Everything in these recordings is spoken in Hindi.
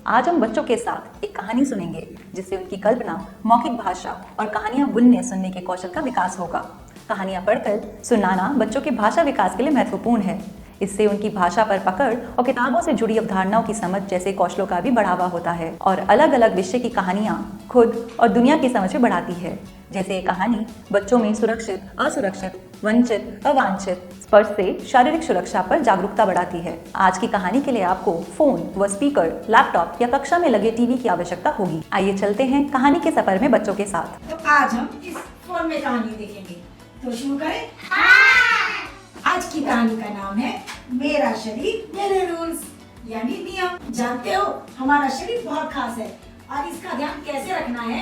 आज हम बच्चों के साथ एक कहानी सुनेंगे जिससे उनकी कल्पना, मौखिक भाषा और कहानियां बुनने सुनने के कौशल का विकास होगा। कहानियां पढ़कर सुनाना बच्चों के भाषा विकास के लिए महत्वपूर्ण है। इससे उनकी भाषा पर पकड़ और किताबों से जुड़ी अवधारणाओं की समझ जैसे कौशलों का भी बढ़ावा होता है और अलग अलग विषय की कहानियां खुद और दुनिया की समझ भी बढ़ाती है। जैसे ये कहानी बच्चों में सुरक्षित, असुरक्षित, वंचित, अवांछित, स्पर्श से शारीरिक सुरक्षा पर जागरूकता बढ़ाती है। आज की कहानी के लिए आपको फोन व स्पीकर, लैपटॉप या कक्षा में लगे टीवी की आवश्यकता होगी। आइए चलते हैं कहानी के सफर में बच्चों के साथ। तो आज हम इस फोन में कहानी देखेंगे। तो शुरू करें? आज की कहानी का नाम है मेरा शरीर मेरे रूल्स, यानी नियम। जानते हो, हमारा शरीर बहुत खास है और इसका ध्यान कैसे रखना है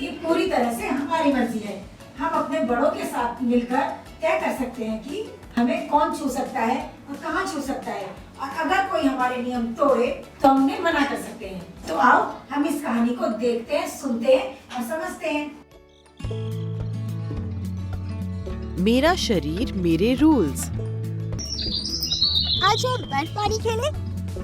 ये पूरी तरह से हमारी मर्जी है। हम अपने बड़ों के साथ मिलकर तय कर सकते हैं कि हमें कौन छू सकता है और कहाँ छू सकता है, और अगर कोई हमारे नियम तोड़े तो हम उन्हें मना कर सकते हैं। तो आओ हम इस कहानी को देखते हैं, सुनते हैं और समझते हैं। मेरा शरीर मेरे रूल्स। आज हम बर्फ पानी खेलें?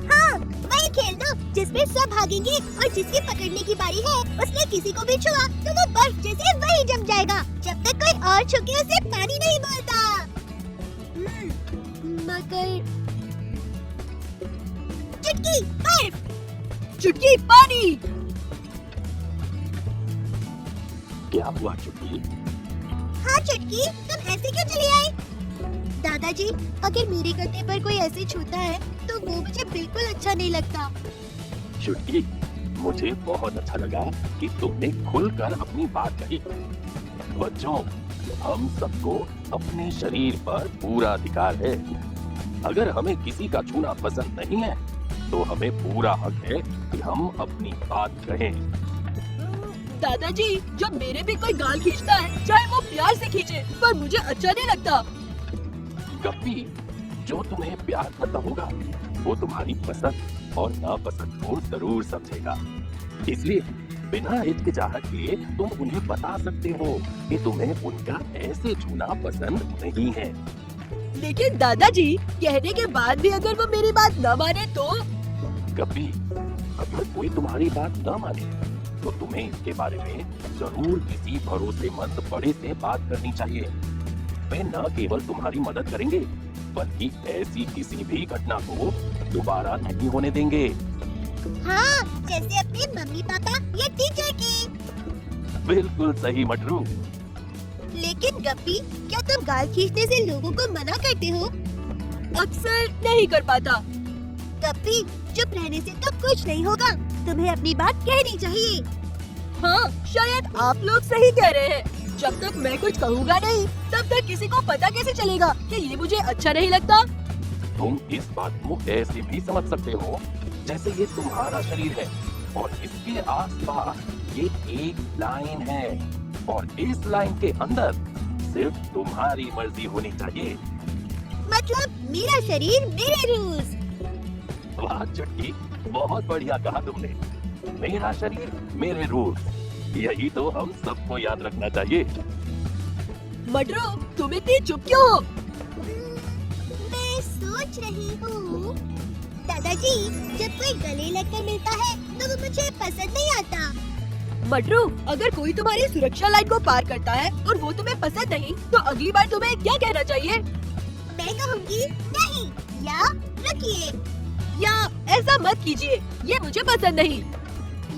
हाँ, वही खेल दो जिसमें सब भागेंगे और जिसकी पकड़ने की बारी है उसने किसी को भी छुआ तो वो बर्फ जैसे वही जम जाएगा जब तक कोई और छुके उसे पानी नहीं बोलता। मगर चुटकी बर्फ, चुटकी पानी। क्या हुआ चुटकी? हाँ चुटकी, तुम ऐसे क्यों चली आई? दादाजी, अगर मेरे कंधे पर कोई ऐसे छूता है तो वो मुझे बिल्कुल अच्छा नहीं लगता। चुटकी, मुझे बहुत अच्छा लगा कि तुमने खुलकर अपनी बात कही। बच्चों, हम सबको अपने शरीर पर पूरा अधिकार है। अगर हमें किसी का छूना पसंद नहीं है तो हमें पूरा हक है कि हम अपनी बात कहें। दादाजी, जब मेरे भी कोई गाल खींचता है, चाहे वो प्यार से खींचे, पर मुझे अच्छा नहीं लगता। गप्पी, जो तुम्हें प्यार करता होगा वो तुम्हारी पसंद और नापसंद को जरूर समझेगा। इसलिए बिना हिचकिचाहट के तुम उन्हें बता सकते हो कि तुम्हें उनका ऐसे छूना पसंद नहीं है। लेकिन दादाजी, कहने के बाद भी अगर वो मेरी बात न माने तो? गप्पी, अगर कोई तुम्हारी बात न माने तो तुम्हें इसके बारे में जरूर किसी भरोसेमंद बड़े से बात करनी चाहिए। वे न केवल तुम्हारी मदद करेंगे बल्कि ऐसी किसी भी घटना को दोबारा नहीं होने देंगे। हाँ, जैसे अपने मम्मी पापा या टीचर की। बिल्कुल सही मटरू। लेकिन गप्पी, क्या तुम गाल खींचने से लोगों को मना करते हो? अक्सर नहीं कर पाता। गप्पी, चुप रहने से तो कुछ नहीं होगा, तुम्हें अपनी बात कहनी चाहिए। हाँ, शायद आप लोग सही कह रहे हैं। जब तक मैं कुछ कहूँगा नहीं, तब तक किसी को पता कैसे चलेगा कि ये मुझे अच्छा नहीं लगता? तुम इस बात को ऐसे भी समझ सकते हो जैसे ये तुम्हारा शरीर है और इसके आसपास ये एक लाइन है और इस लाइन के अंदर सिर्फ तुम्हारी मर्जी होनी चाहिए। मतलब मेरा शरीर मेरे रूल्स। वाह चुटकी, बहुत बढ़िया कहा तुमने। मेरा शरीर मेरे रूल, यही तो हम सबको याद रखना चाहिए। मटरू, तुम इतनी चुप क्यों हो? मैं सोच रही हूँ दादाजी, जब कोई गले लगकर मिलता है तो वो मुझे पसंद नहीं आता। मटरू, अगर कोई तुम्हारी सुरक्षा लाइन को पार करता है और वो तुम्हें पसंद नहीं, तो अगली बार तुम्हें क्या कहना चाहिए? मैं कहूँगी नहीं या रुकिए, या ऐसा मत कीजिए, ये मुझे पसंद नहीं।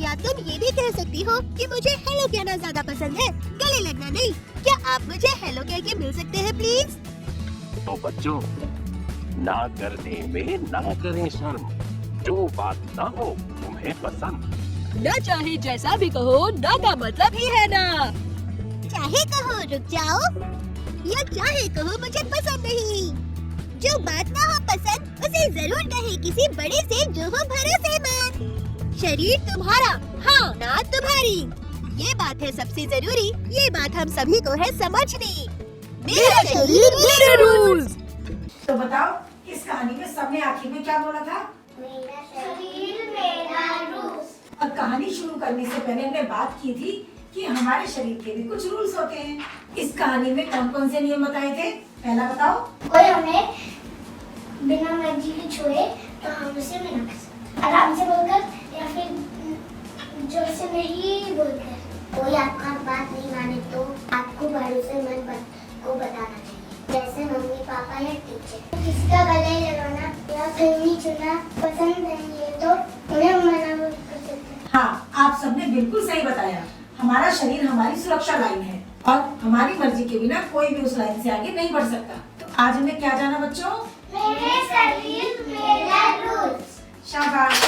या तुम ये भी कह सकती हो कि मुझे हेलो कहना ज्यादा पसंद है, गले लगना नहीं। क्या आप मुझे हेलो कह के मिल सकते हैं प्लीज? तो बच्चों, ना करने में ना करें शर्म। जो बात ना हो तुम्हें पसंद, न चाहे जैसा भी कहो, ना का मतलब ही है ना। चाहे कहो रुक जाओ या चाहे कहो मुझे पसंद नहीं। जो बात ना हो पसंद उसे जरूर कहे किसी बड़े से जो हो भरोसेमंद। शरीर तुम्हारा, हाँ ना तुम्हारी, ये बात है सबसे जरूरी। ये बात हम सभी को है समझनी। मेरा शरीर मेरे रूल्स। तो बताओ, इस कहानी में सबने आखिर में क्या बोला था? मेरा शरीर मेरा रूल्स। और कहानी शुरू करने से पहले हमने बात की थी कि हमारे शरीर के भी कुछ रूल्स होते हैं। इस कहानी में कौन कौन से नियम बताए थे? पहला बताओ। कोई हमें बिना मर्जी के छुए तो हम उसे मना कर सकते हैं। आराम से बोलकर या फिर जोर से नहीं बोलकर। कोई आपका बात नहीं माने तो आपको भरोसेमंद को बताना चाहिए, जैसे मम्मी पापा या टीचर। किसका गले लगाना या फिल्मी चुना पसंद नहीं है तो उन्हें मना कर सकते हैं। हाँ, आप सबने बिल्कुल सही बताया। हमारा शरीर हमारी सुरक्षा लाइन है और हमारी मर्जी के बिना कोई भी उस लाइन से आगे नहीं बढ़ सकता। तो आज हमें क्या जाना बच्चों? मेरे शरीर मेरा रूल्स। शाबाश।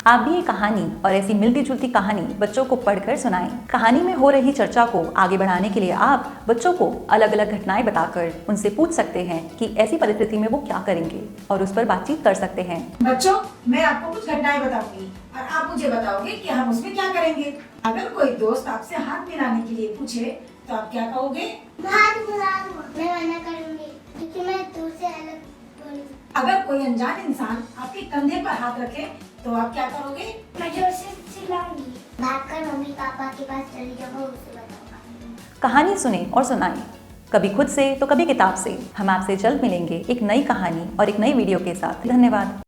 आप भी ये कहानी और ऐसी मिलती जुलती कहानी बच्चों को पढ़कर सुनाएं। कहानी में हो रही चर्चा को आगे बढ़ाने के लिए आप बच्चों को अलग अलग घटनाएं बताकर उनसे पूछ सकते हैं कि ऐसी परिस्थिति में वो क्या करेंगे और उस पर बातचीत कर सकते हैं। बच्चों, मैं आपको कुछ घटनाएं बताऊंगी और आप मुझे बताओगे कि हम उसमें क्या करेंगे। अगर कोई दोस्त आपसे हाथ मिलाने के लिए पूछे तो आप क्या कहोगे? हाथ मिला दो। मैं मना करूंगी क्योंकि मैं दूर से अलग बोलूंगी। अगर कोई अनजान इंसान आपके कंधे पर हाथ रखे तो आप क्या करोगे? मैं जोर से चिल्लाऊंगी। भागकर मम्मी पापा के पास चली जाऊंगा, उससे बताऊंगा। कहानी सुने और सुनाएं, कभी खुद से तो कभी किताब से। हम आपसे जल्द मिलेंगे एक नई कहानी और एक नई वीडियो के साथ। धन्यवाद।